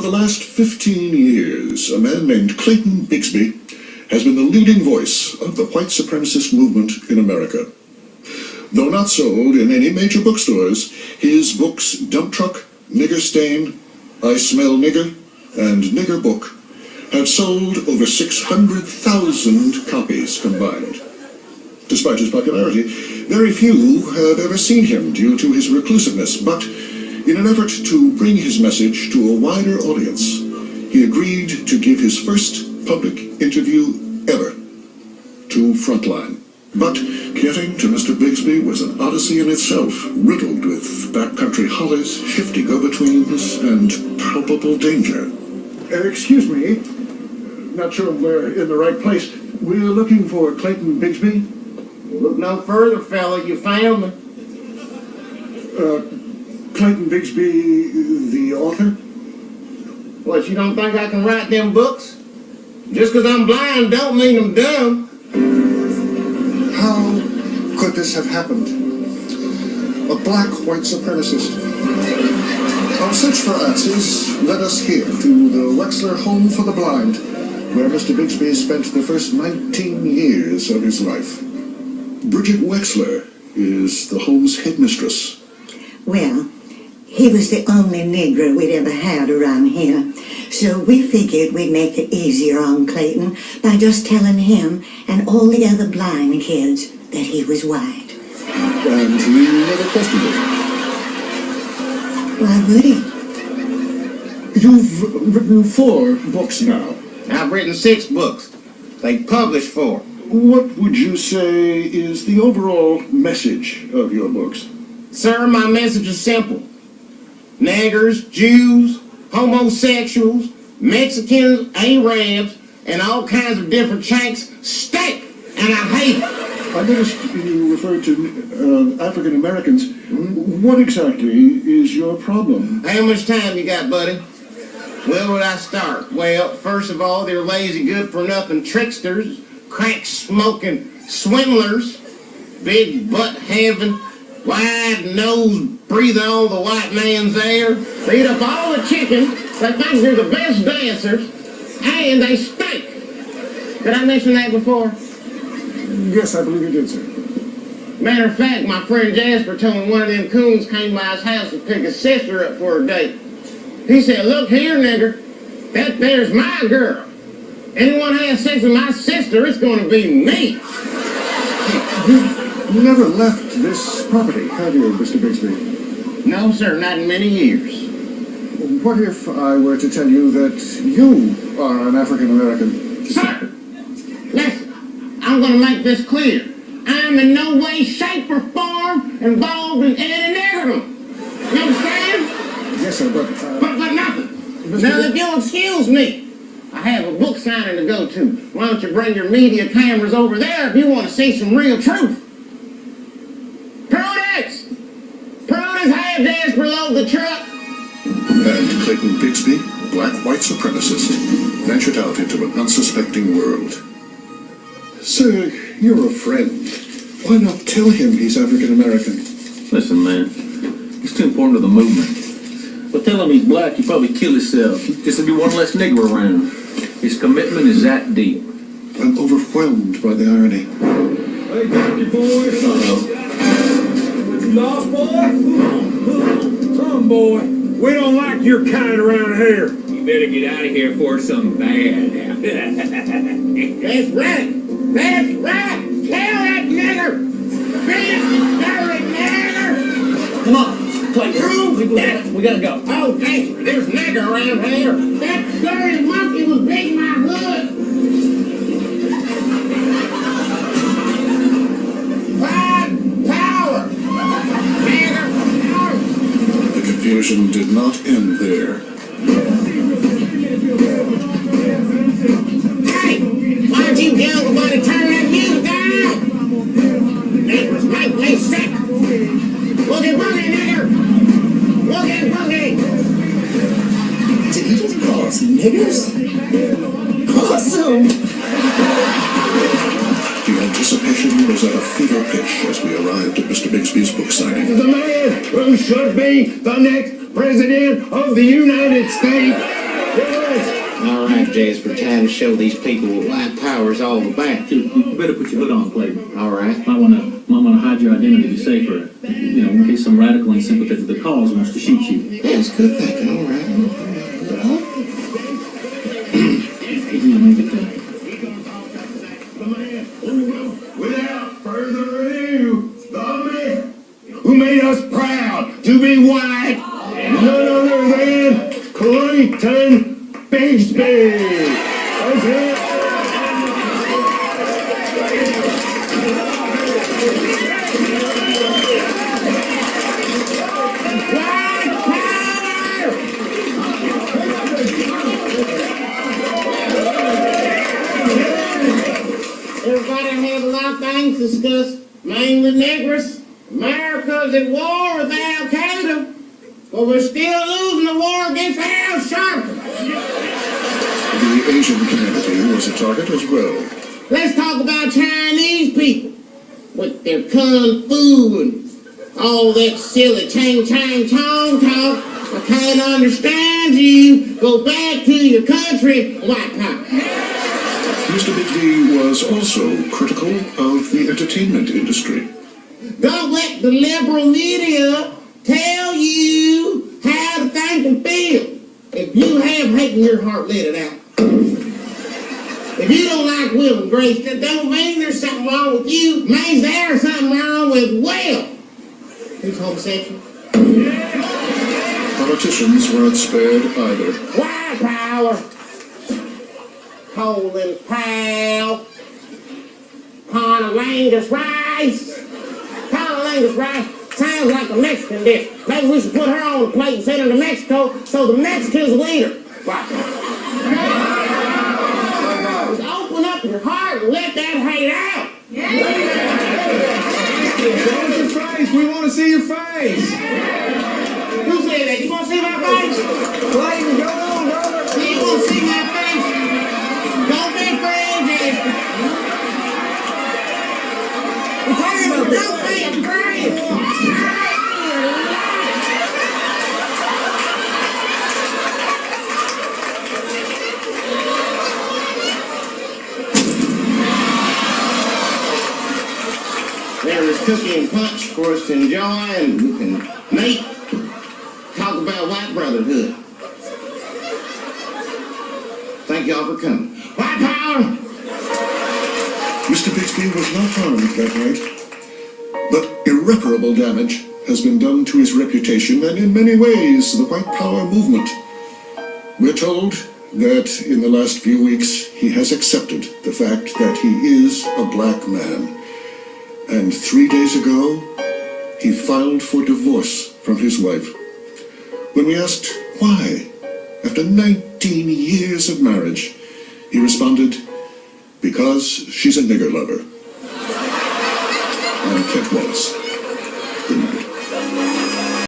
the last 15 years, a man named Clayton Bigsby has been the leading voice of the white supremacist movement in America. Though not sold in any major bookstores, his books Dump Truck, Nigger Stain, I Smell Nigger, and Nigger Book have sold over 600,000 copies combined. Despite his popularity, very few have ever seen him due to his reclusiveness, but in an effort to bring his message to a wider audience, he agreed to give his first public interview ever to Frontline. But getting to Mr. Bigsby was an odyssey in itself, riddled with backcountry hollies, shifty go-betweens, and palpable danger. Excuse me, not sure we're in the right place. We're looking for Clayton Bigsby. Look no further, fella, you found me. Clayton Bigsby, the author? What, you don't think I can write them books? Just 'cause I'm blind don't mean I'm dumb. How could this have happened? A black white supremacist. Our search for answers led us here to the Wexler Home for the Blind, where Mr. Bigsby spent the first 19 years of his life. Bridget Wexler is the home's headmistress. Well, he was the only Negro we'd ever had around here, so we figured we'd make it easier on Clayton by just telling him and all the other blind kids that he was white. And you never questioned it. Why would he? You've written 4 books now. I've written 6 books. They published 4. What would you say is the overall message of your books? Sir, my message is simple. Niggers, Jews, homosexuals, Mexicans, Arabs, and all kinds of different shanks stink, and I hate it. I noticed you referred to African Americans. What exactly is your problem? How much time you got, buddy? Where would I start? Well, first of all, they're lazy, good-for-nothing tricksters, crack-smoking swindlers, big butt-having, wide-nosed breather on the white man's air. They eat up all the chicken, they think they're the best dancers, and they stink. Did I mention that before? Yes, I believe you did, sir. Matter of fact, my friend Jasper told me one of them coons came by his house to pick his sister up for a date. He said, "Look here, nigger, that there's my girl. Anyone has sex with my sister, it's going to be me." You've never left this property, have you, Mr. Bigsby? No, sir, not in many years. What if I were to tell you that you are an African American? Sir, listen, I'm going to make this clear. I'm in no way, shape, or form involved in any niggerdom. You understand? Yes, sir, but nothing. Now, if you'll excuse me, I have a book signing to go to. Why don't you bring your media cameras over there if you want to see some real truth? Prudence! Prudence, have Jasper load the truck. And Clayton Bigsby, black white supremacist, ventured out into an unsuspecting world. sir, you're a friend. Why not tell him he's African American? Listen, man, he's too important to the movement. But tell him he's black, he'd probably kill himself. Just to be one less nigger around. His commitment is that deep. I'm overwhelmed by the irony. Hey, Dr. Boy. You lost, boy? Come, boy. We don't like your kind around here. You better get out of here before something bad happens. That's right. That's right. Tell that nigger. Big, dirty nigger. Come on, Clayton. We gotta go. Oh, thanks. There's nigger around here. That dirty monkey was beating my hood. Pride, power. Nigger, power. The confusion did not end there. Hey, why don't you tell everybody to turn that music down? Niggers make me sick. Boogie, boogie, nigger. Boogie, boogie. Did he just call us niggers? Awesome! The anticipation was at a fever pitch as we arrived at Mr. Bigsby's book signing. The man who should be the next president of the United States. All right, Jasper, time to show these people what white power's all about. You better put your hood on, Clayton. All right. Might wanna hide your identity to be safer. You know, in case some radical in sympathy with the cause wants to shoot you. Yeah, it's good thinking. All right. Without further ado, the man who made us proud to be white, none other than Clayton Bigsby. That's it. Everybody has a lot of things to discuss, mainly Negroes. America's at war with Al Qaeda, but we're still losing the war against Al Sharpton. The Asian community was a target as well. Let's talk about Chinese people with their kung fu and all that silly chong talk. I can't understand you. Go back to your country, white power. Mr. Bigsby was also critical of the entertainment industry. Don't let the liberal media tell you how to think and feel. If you have hate in your heart, let it out. If you don't like Will and Grace, that don't mean there's something wrong with you. It means there's something wrong with Will. Who's homosexual? Politicians weren't spared either. White power. Colin Powell. Conolingus rice. Conolingus rice sounds like a Mexican dish. Maybe we should put her on the plate and send her to Mexico so the Mexicans will eat her. Right. Just open up your heart and let that hate out. Show us your face. We want to see your face. Who said that? You want to see my face? Clayton, go on, brother. You want to see my face? Don't be afraid, Jasper. Don't be afraid. There is cookie and punch for us to enjoy, and we can make talk about white brotherhood. Thank y'all for coming. White power! Mr. Bigsby was not harmed that night, but irreparable damage has been done to his reputation and in many ways the white power movement. We're told that in the last few weeks he has accepted the fact that he is a black man. And 3 days ago, he filed for divorce from his wife. When we asked why, after 19 years of marriage, he responded, because she's a nigger lover. I'm Kent Wallace.